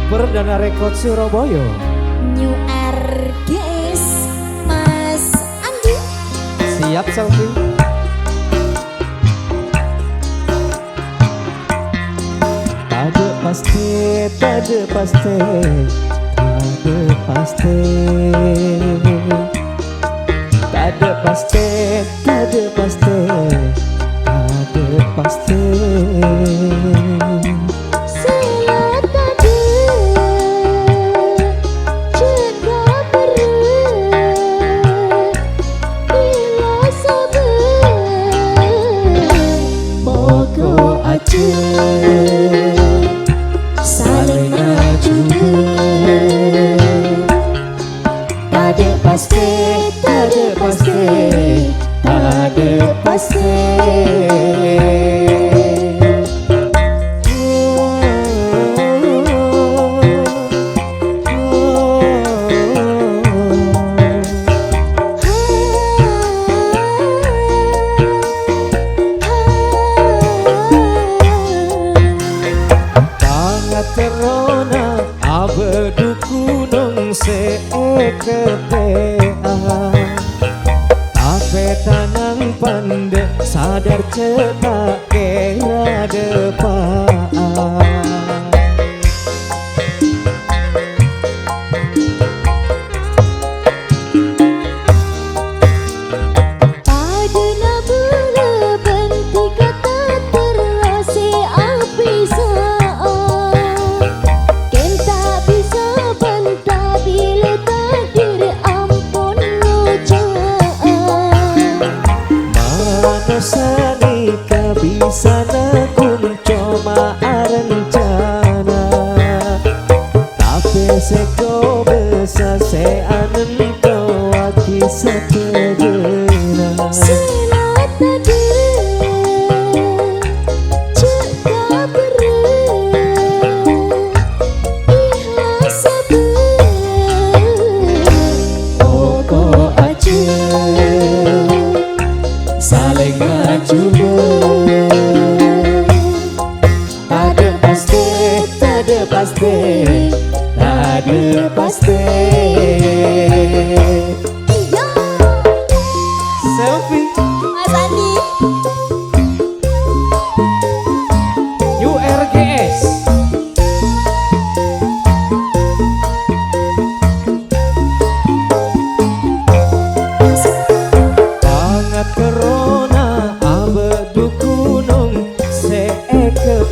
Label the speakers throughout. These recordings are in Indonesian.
Speaker 1: Perdana Rekod Surabaya.
Speaker 2: New RGS Mas Andi.
Speaker 1: Siap Selfie. Tade pasti, tade pasti, tade pasti, tade pasti, tade pasti, tade pasti.
Speaker 2: Saling ngajube, tade pasti, tade pasti, tade pasti.
Speaker 1: Terona abedu gunung seketea Tape tanang pandek sadar cetak kira depan Sanika bisa nakun coma rencana tapi seko besa se anen toa kisah terjena
Speaker 2: Sila tade ceka bere ikhlas sabar
Speaker 1: pokok aja saling ngajube tade pasti, tade pasti, tade pasti.
Speaker 2: Iya
Speaker 1: Selfie
Speaker 2: Mas Andi.
Speaker 1: URGS banget corona abedu gunung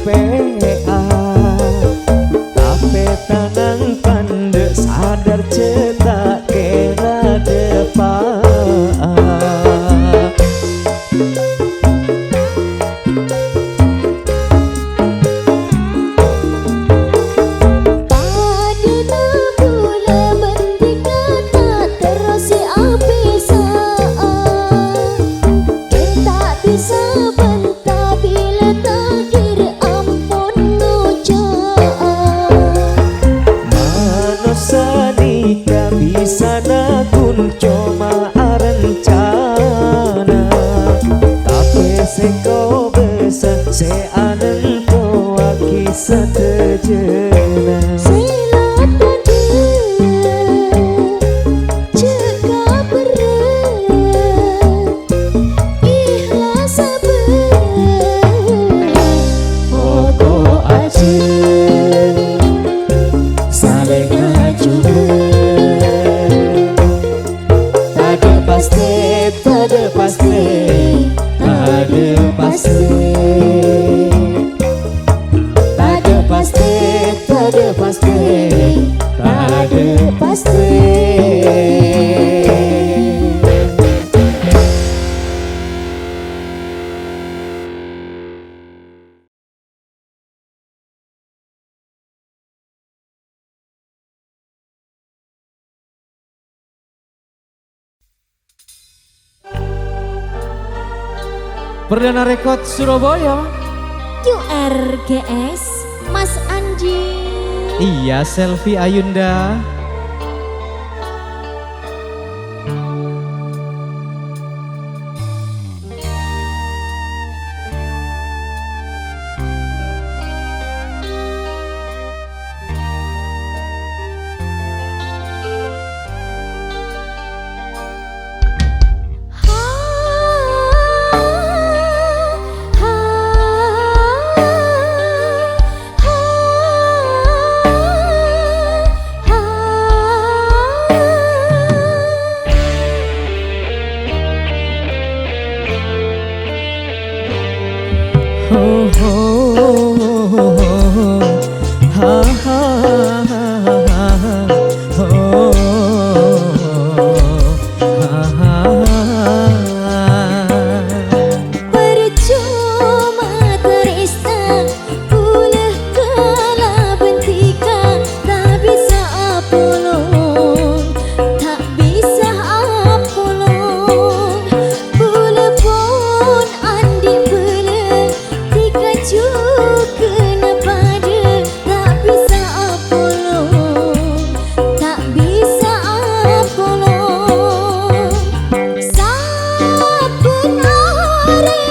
Speaker 1: PA tapi tanang pandek sadar cetak kira depan bisa nakun coma rencana tapi seko besa se anen toa kisah terjena
Speaker 2: Sila tade ceka bere ikhlas sabar
Speaker 1: pokok aja saling ngajube tade pasti, tade pasti, tade pasti, tade pasti, tade pasti, tade pasti. Perdana Rekod Surabaya.
Speaker 2: URGS Mas Andi.
Speaker 1: Iya Selfie Ayunda.
Speaker 2: Percuma terista Ulah kala bentika Tak bisa apolong Tak bisa apolong Bula pun andi bela Tika juga pada Tak bisa apolong Tak bisa apolong Saben hari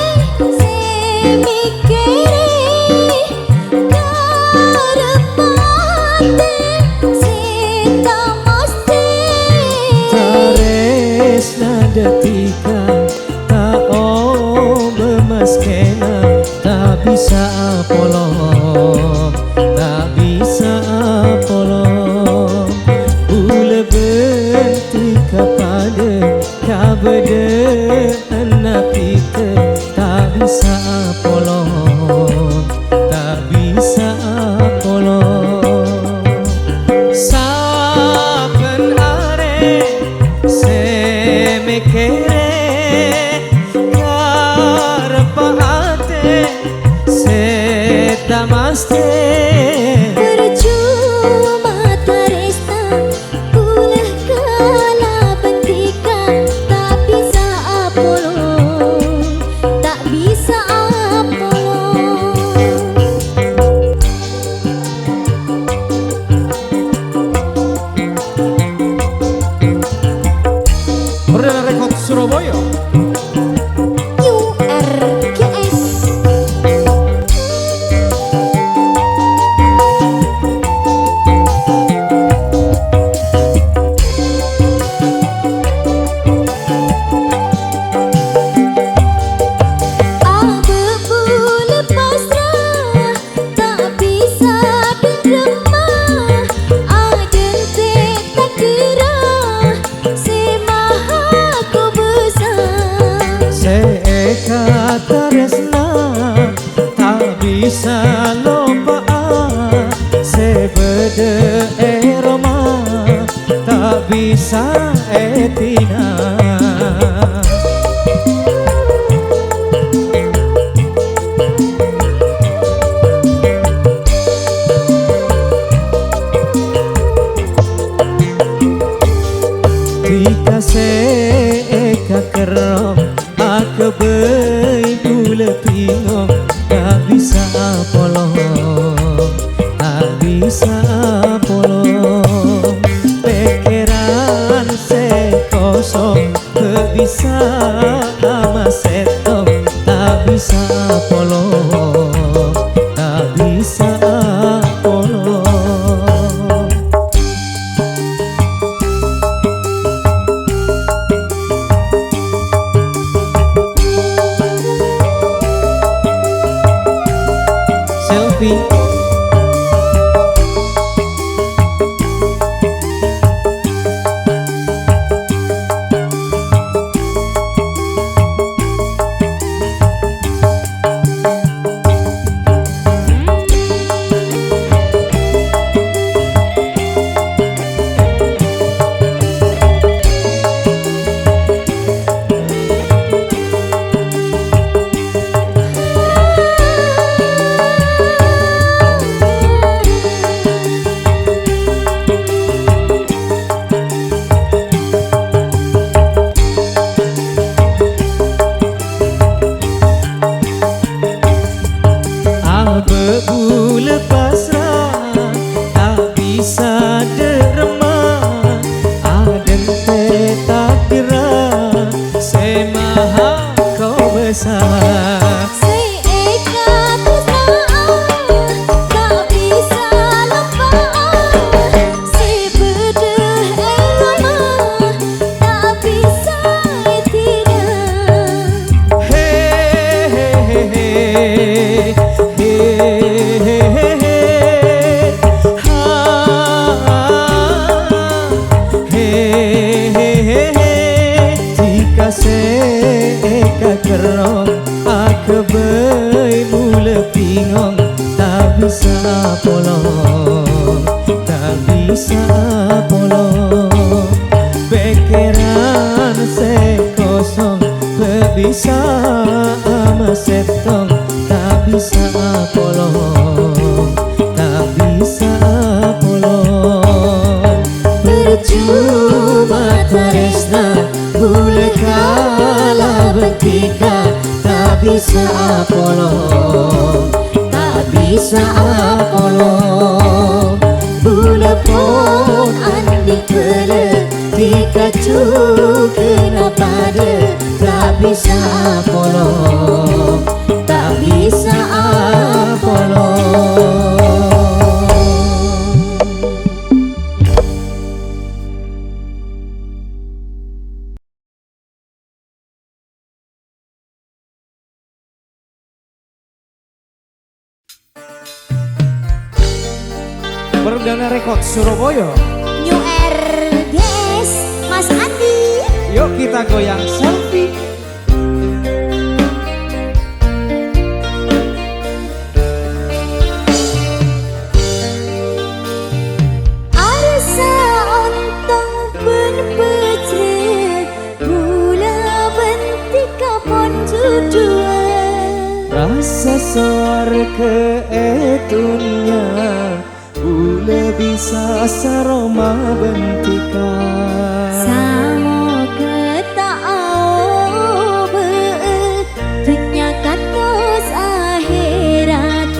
Speaker 1: detika tak memaskena tak bisa apolong tak bisa apolong ula bentika pada kabada anak kita tak bisa apolong tak bisa apolong saben hari mikire karepate setamaste
Speaker 2: percuma teresta ulah kala bentika tak bisa apolong tak bisa apolong
Speaker 1: Perdana Rekod Surabaya
Speaker 2: URGS Abu lepas rah tak bisa deremah aden tak gerah
Speaker 1: seeka taresna tak bisa lupa sebede eroma tak bisa etina Tika seeka kerong aku bula pingong tak bisa apolong tak bisa apolong pikiran sekosong tak bisa ama setong tak bisa apolong tak bisa apolong selfie bebu lepas rah tak bisa derema aden tak gerah semaha kau besar
Speaker 2: seeka pusaan tak bisa lupa sebede eroma tak bisa tidak
Speaker 1: Tika seeka kerong aku mula pingong tak bisa apolong bisa polo pikiran se kosong bisa mesetong tak bisa polo tak bisa polo percuma tresna bule kala bentika tak bisa polo tak bisa polo bule pun andi kele dikacu kenapa deh tak bisa polo tak bisa polo Perdana Rekod Surabaya
Speaker 2: New RDS Mas Andi.
Speaker 1: yuk kita goyang selfie.
Speaker 2: Arsa ontong berpecah gula bentika pon judua
Speaker 1: Rasa soar ke etunya bule bisa saroma bentika
Speaker 2: samo ketau beet dunia katos akhirat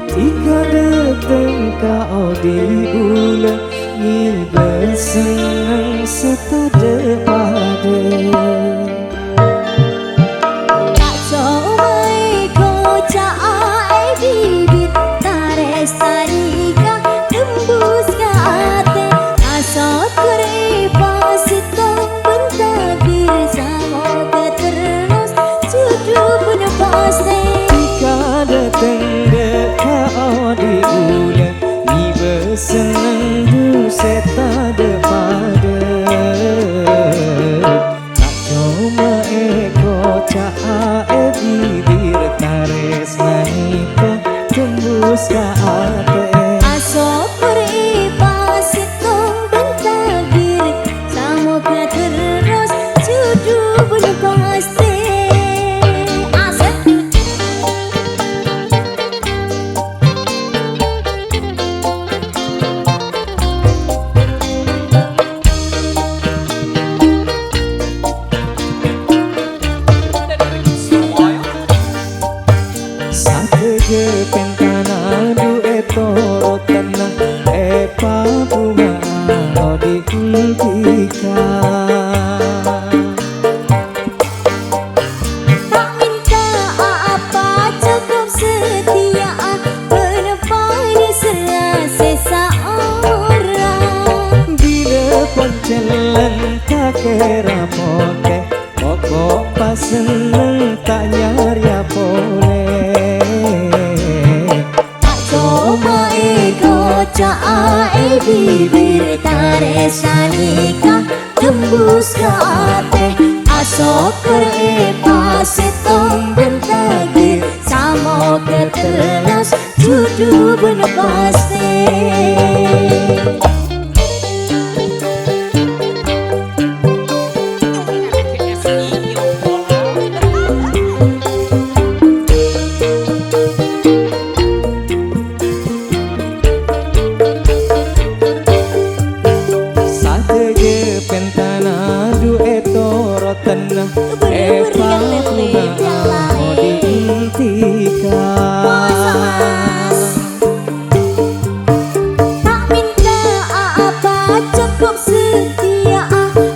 Speaker 1: tiga deteng kau di bule ngibe seneng setade pade
Speaker 2: tak comai kocak ai bibit tares tarika tembus ke ate asal kerepa sitong bentabir sama keterus judul pun pasti
Speaker 1: tiga deteng kau di bule ngibe seneng du setade pade tak cuma eko caa bibir tares naika tembus ke ate
Speaker 2: asal kerepa sitong bentabir sama keterus judul pun pasti asal
Speaker 1: sate je pentana duet toro tenang epa bunga odi intika
Speaker 2: tak minta apa cukup setia penepani selasa seorang
Speaker 1: bila poncelan tak kira pote pokok pas seneng tak nyari pole
Speaker 2: tak coba kocak bibir tares nikah tembus ke ate asok kerepa setong bentabir sama ketelas judul bener pasti
Speaker 1: sate je pentana duet toro tenang epa bunga odi intika
Speaker 2: tak minta apa cukup setia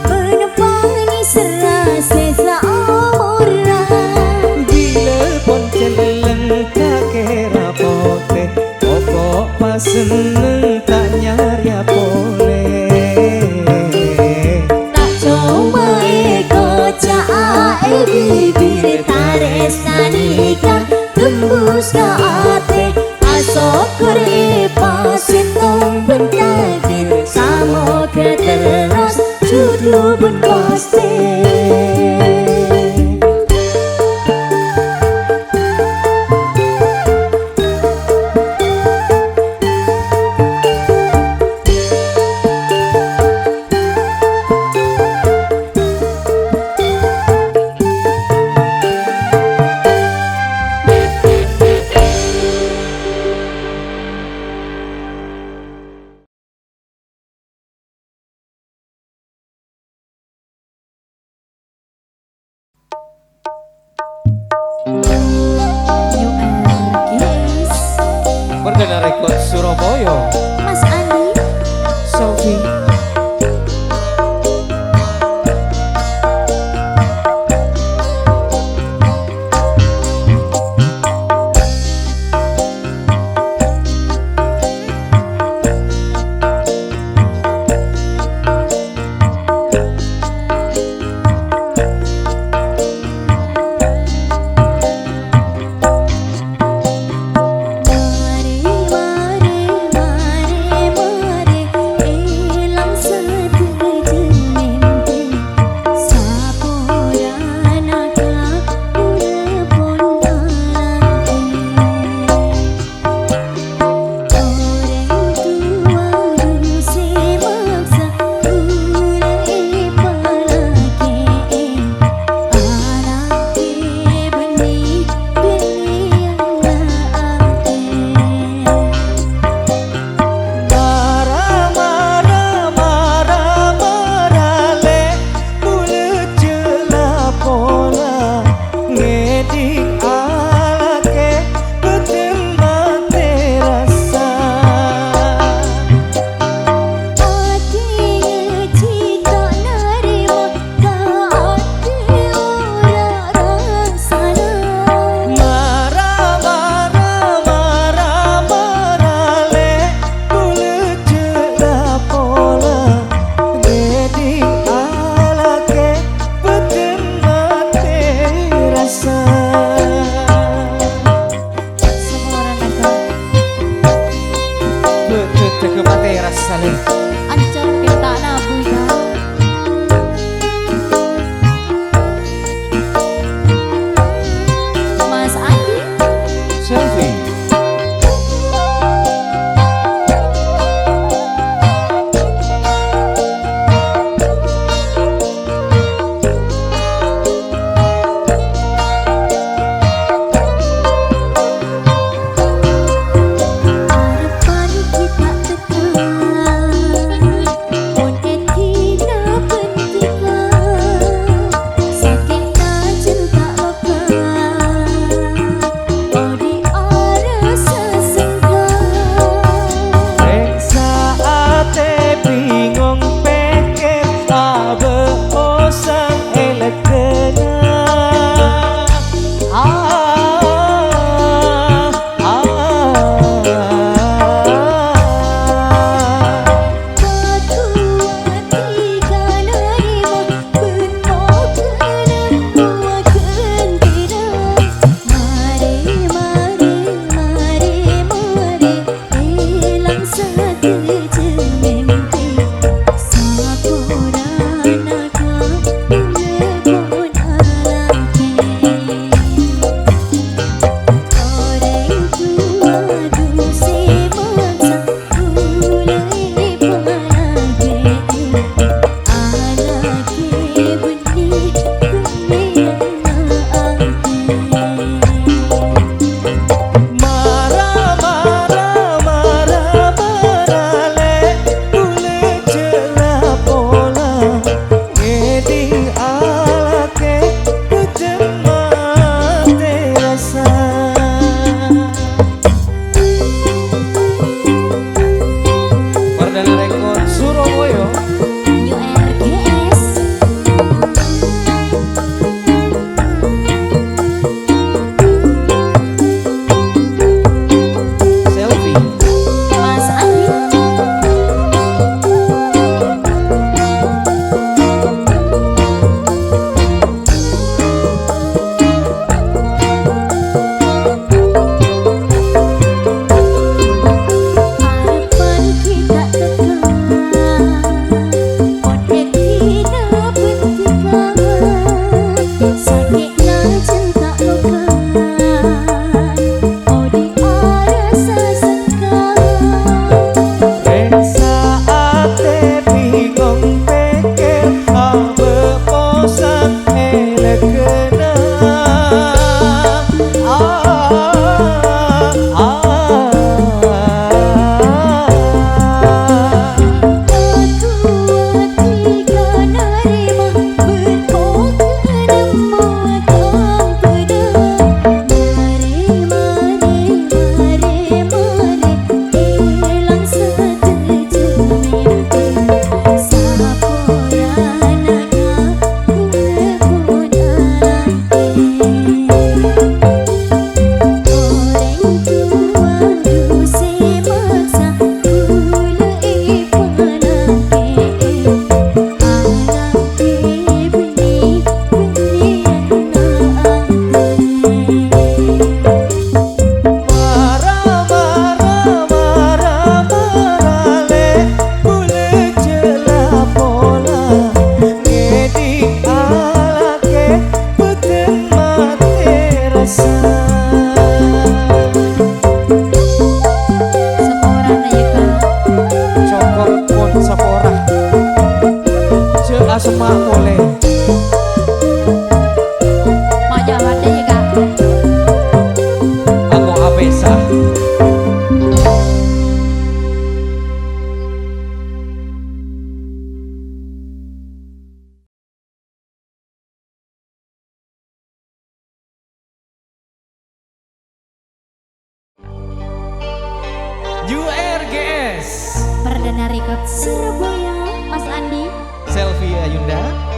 Speaker 2: penepani serasa seorang
Speaker 1: bila poncelan tak kira pote pokok pas seneng tak nyari pole
Speaker 2: tak coba kocak bibir tares nikah tembus ke ate asok kerepa sitong bentabir sama keteras judul pun pasti
Speaker 1: Rekod Surabaya.
Speaker 2: Mas Andi
Speaker 1: Selfie.
Speaker 2: Ancur kita nabuya Mas Andi
Speaker 1: Selfie.
Speaker 2: Sabina Record Surabaya, Mas Andi.
Speaker 1: Selfie Ayunda.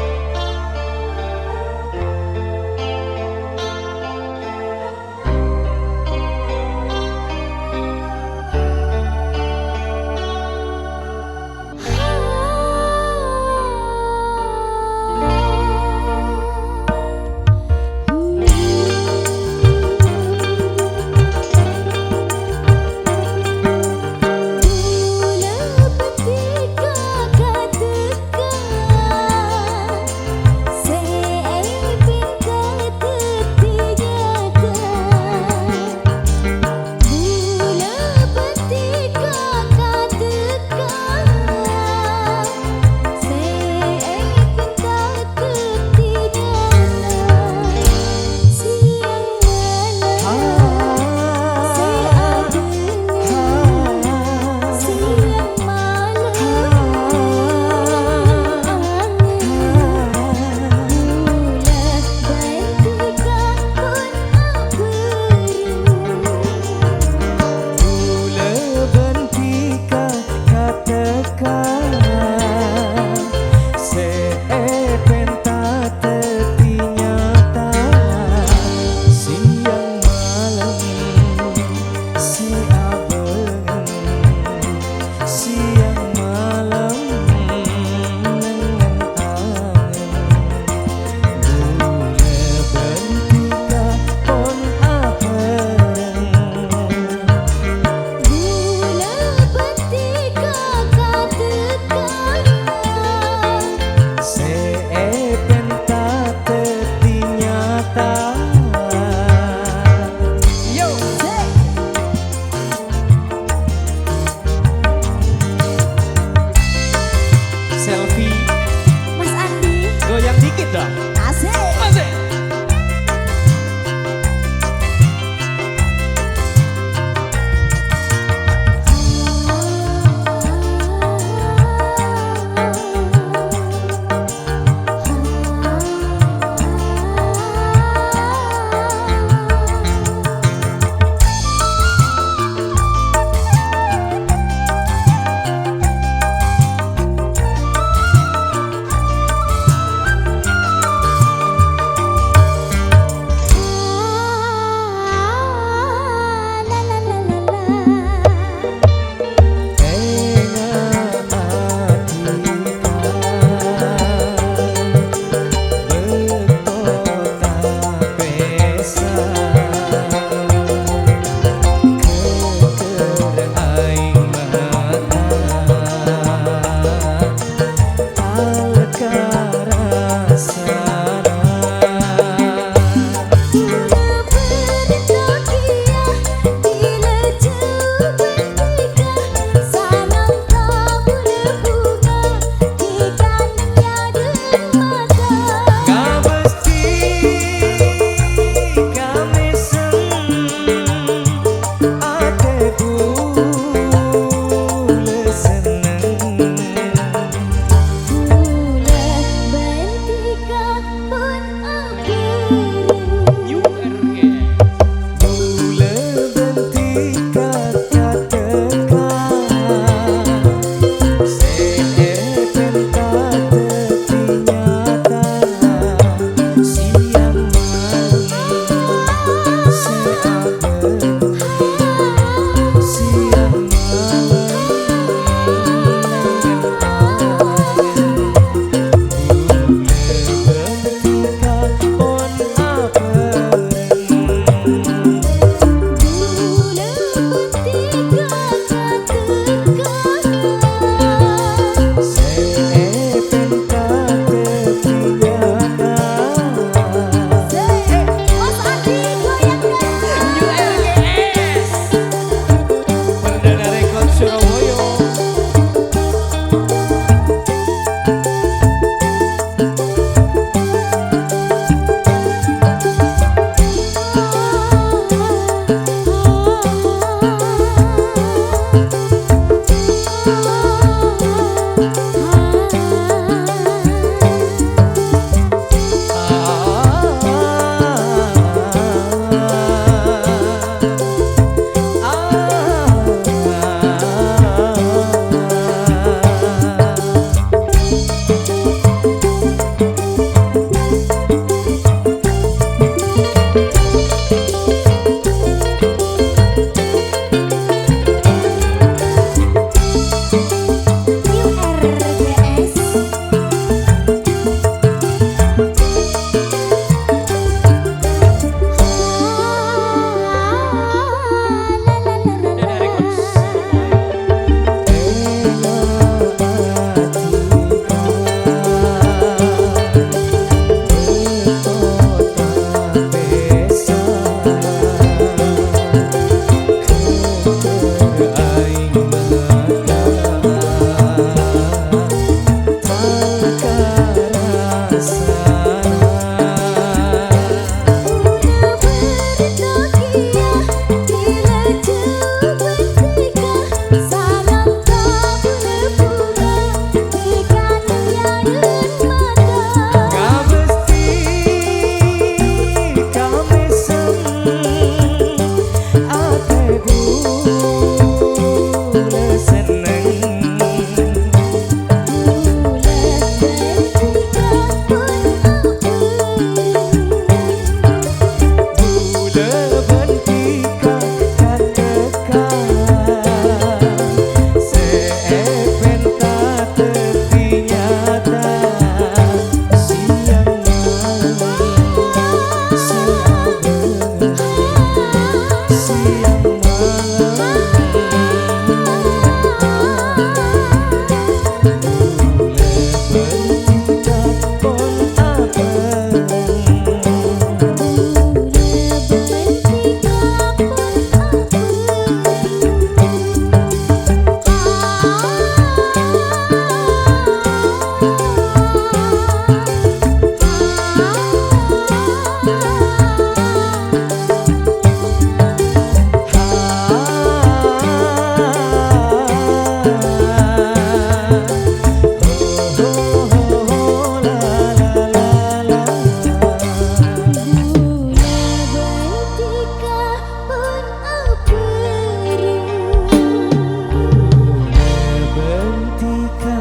Speaker 1: tika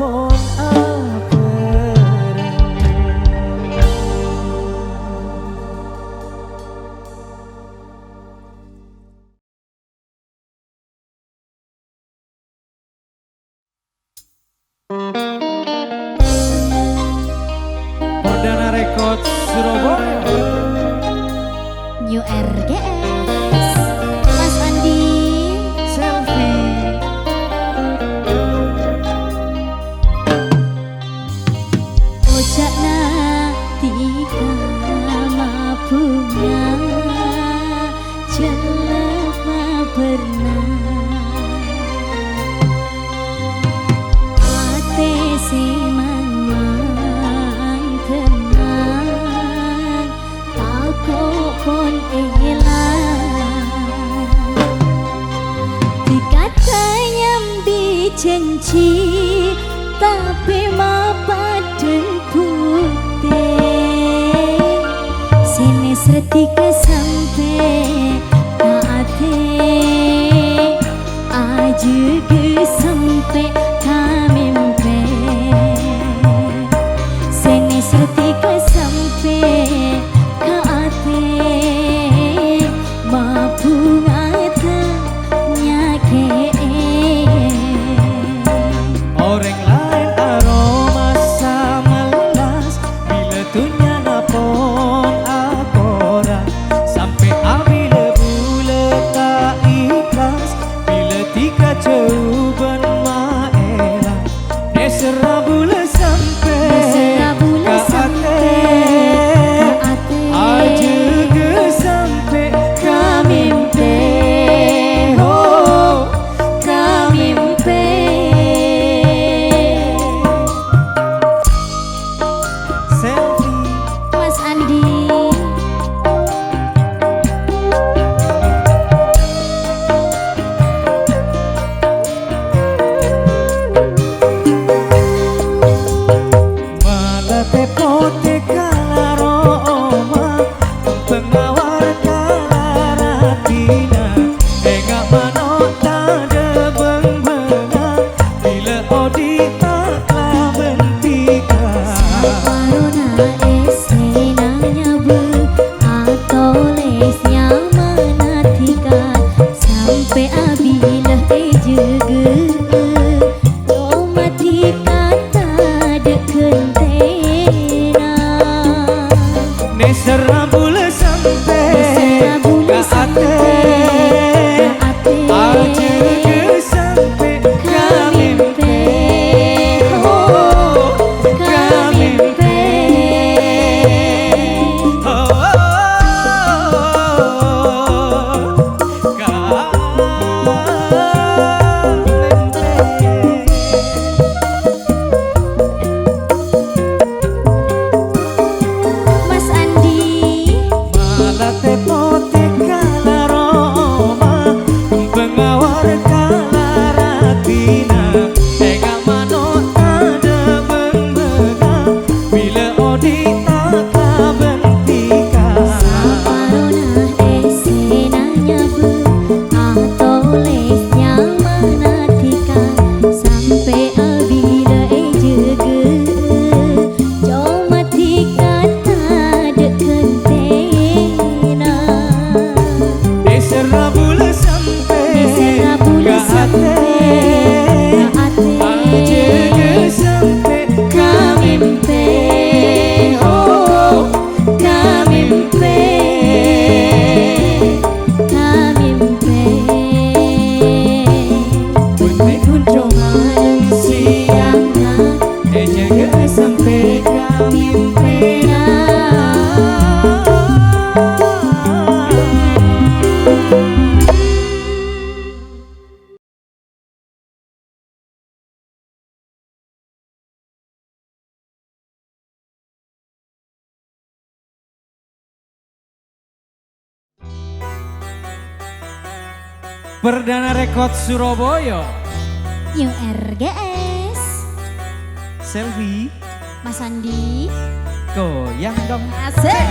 Speaker 1: pon aperen. Perdana Rekod Surabaya
Speaker 2: New RGS Mas Andi
Speaker 1: Selfie.
Speaker 2: Ojakna tika mabunga jelema pernah ate semang tenang tako pon elang dikata nyambi janji tapi mapaden putih sini setika sampai ate aja ke sampai kamimpe sini setika sampai ate mabungata nyake
Speaker 1: Orang lain aroma samelas bila tunya napon akora sampai abile bule tak ikhlas bila tika coban maela nesera bule sampai aja ke sampai kamimpe oh kamimpe. Selfie
Speaker 2: Mas Andi
Speaker 1: malah tepote kalaroma pengawar kalaratina enggak manota de beng-benga bila odita klabentika
Speaker 2: Warna esenanya bu atau lesnya menatikan sampai abilah juga cuma dikata dekentena
Speaker 1: nesera bule sampai
Speaker 2: bule
Speaker 1: ke ate aja ke sampai kamimpe oh kamimpe oh
Speaker 2: Mas Andi
Speaker 1: malah tepote kalaroma pengawar kalaratina enggak manota de beng-benga bila odita klabentika
Speaker 2: Warna esenanya bu atau lesnya menatikan sampai abila juga cuma dikata dekentena
Speaker 1: nesera bule sampai ke ate aja ke sampai kamimpe oh kamimpe putih kunjung siangnya aja ke sampai kamimpe Perdana Rekod Surabaya
Speaker 2: New RGS
Speaker 1: Selfie
Speaker 2: Mas Andi
Speaker 1: goyang dong
Speaker 2: asik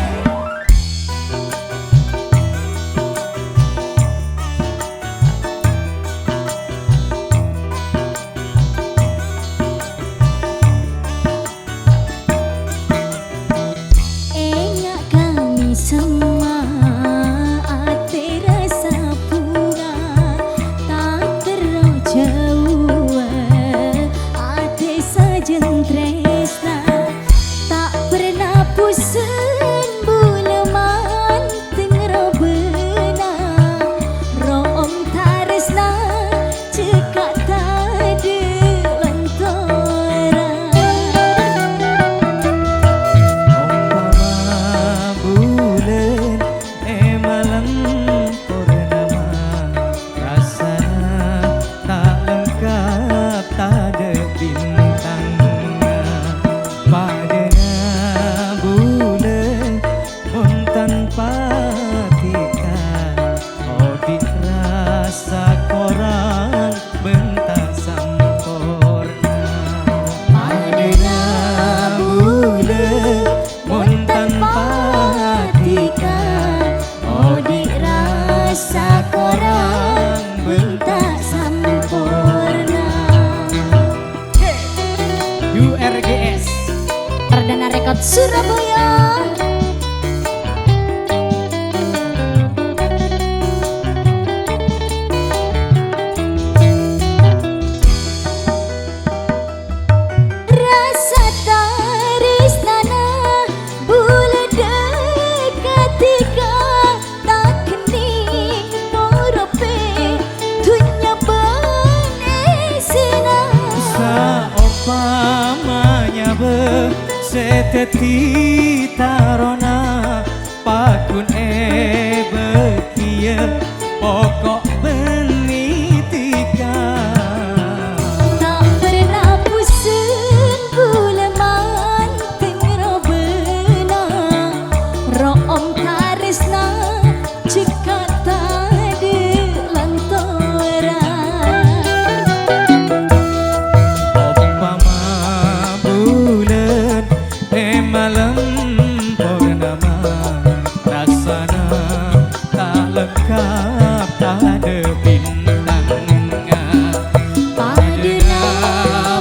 Speaker 2: Surabaya. Rasa tarisnana bule dekatika tak kening morope dunya benesina.
Speaker 1: Saumpamanya seteti tarona pakun bekieu pokok benitika.
Speaker 2: Tak pernah pusing buleman tengro bena room tarisna cekat tadi lantora.
Speaker 1: Umpama bulan malam purnama rasana tak lengkap tak ada bintangnya.
Speaker 2: Padena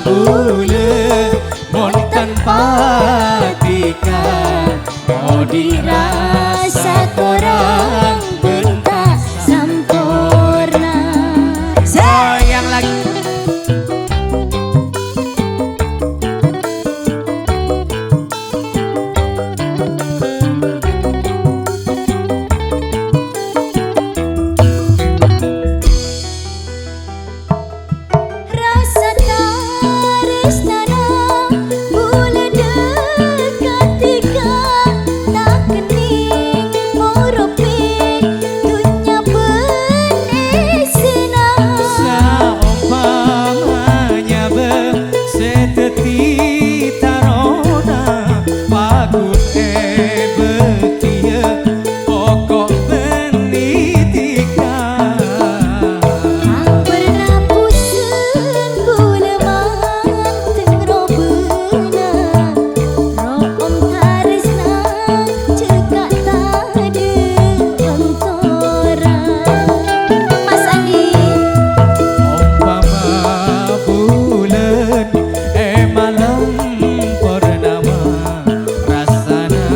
Speaker 1: Bulan mon tanpa tika mau dirasa korang bentak
Speaker 2: sempurna.
Speaker 1: sayang lagi.
Speaker 2: Rasa tarisnana bule dekatika tak kening morope dunya benesina.
Speaker 1: Saumpamanya seteti tarona pakun bekieu pokok benitika.
Speaker 2: Tak pernah pusing buleman tengro bena room tarisna cekat tadi lantora. Mas Andi.
Speaker 1: Umpama bulan malam purnama rasana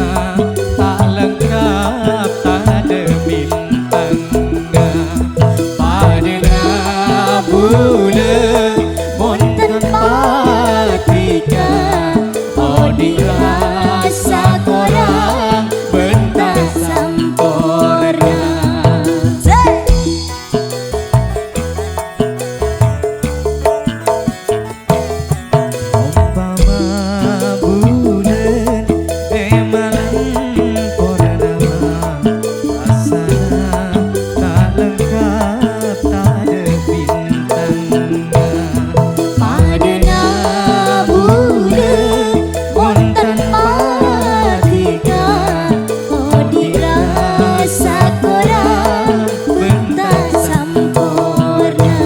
Speaker 1: tak lengkap tak ada bintangnya. Padena bulan mon tanpa tika oh dirasa korang bentak sempurna. Umpama bulan malam purnama rasana tak lengkap tak ada bintangnya.
Speaker 2: Padena bulan mon tanpa tika oh dirasa korang bentak sempurna.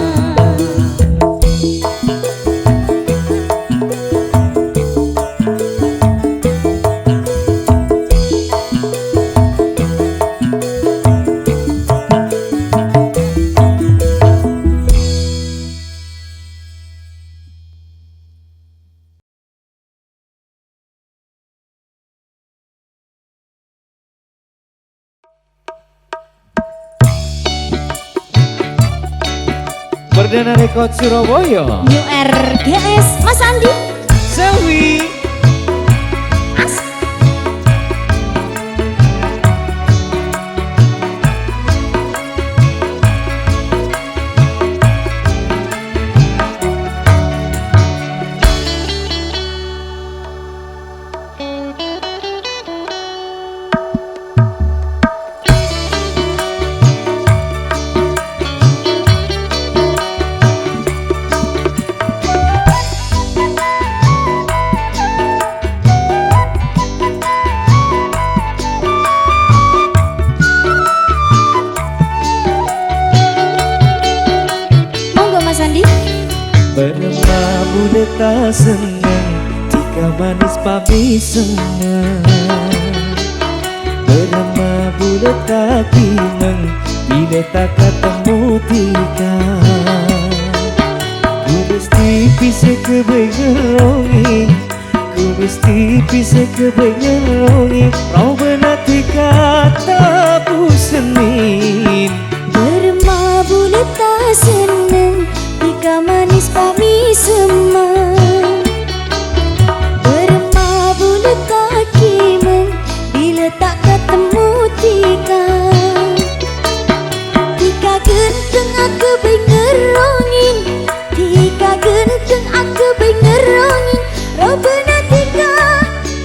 Speaker 1: Perdana Rekod Surabaya
Speaker 2: New RGS Mas Andi.
Speaker 1: Selvi.
Speaker 2: Monggo Mas Andi.
Speaker 1: Bermamu deta senang jika manis papi senang. Bermamu deta kinang bila tak ketemu tika. Ku mesti pisah ke begerongi, ku Tipis kebengerongi Rau benati kata Senin
Speaker 2: Bermabul tak seneng Tika manis pami semang Bermabul tak kimeng Bila tak ketemu Tika Tika genteng aku bengerongin Tika genteng aku bengerongin Robena Tika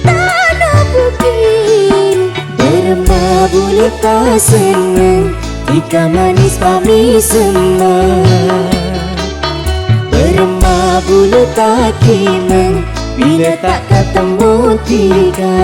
Speaker 2: tak nak bukin Bermabul tak seneng Tika manis pami semang Bermabul tak kimeng Bila tak ketemu Tika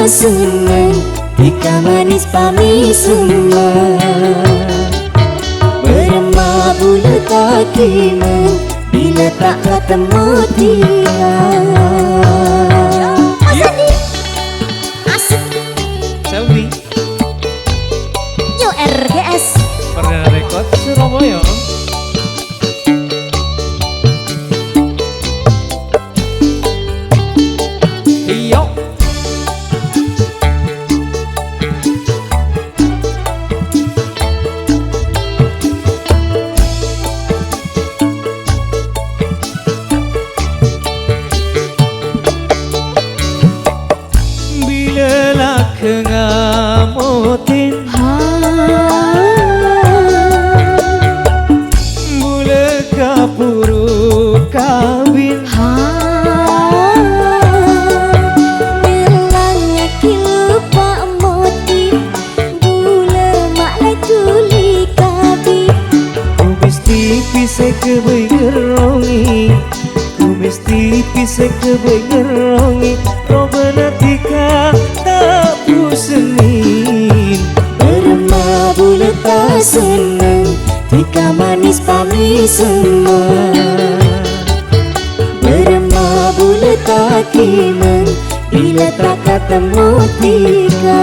Speaker 2: Senang Tika manis pami semang Bermabul tak kimeng Bila tak ketemu Tika Mas Andi Asik
Speaker 1: Selvi
Speaker 2: Yo RGS
Speaker 1: Perdana Rekod Surabaya Iyo Kengamotin Bule kapuru kawin
Speaker 2: Bilangnya kilupa motin Bule maklai tuli kabin
Speaker 1: Kumis tipis kebengerongi Kumis tipis kebengerongi Robena Tika tak Senin
Speaker 2: Bermabul tak seneng Tika manis pami semang Bermabul tak kimeng Bila tak ketemu Tika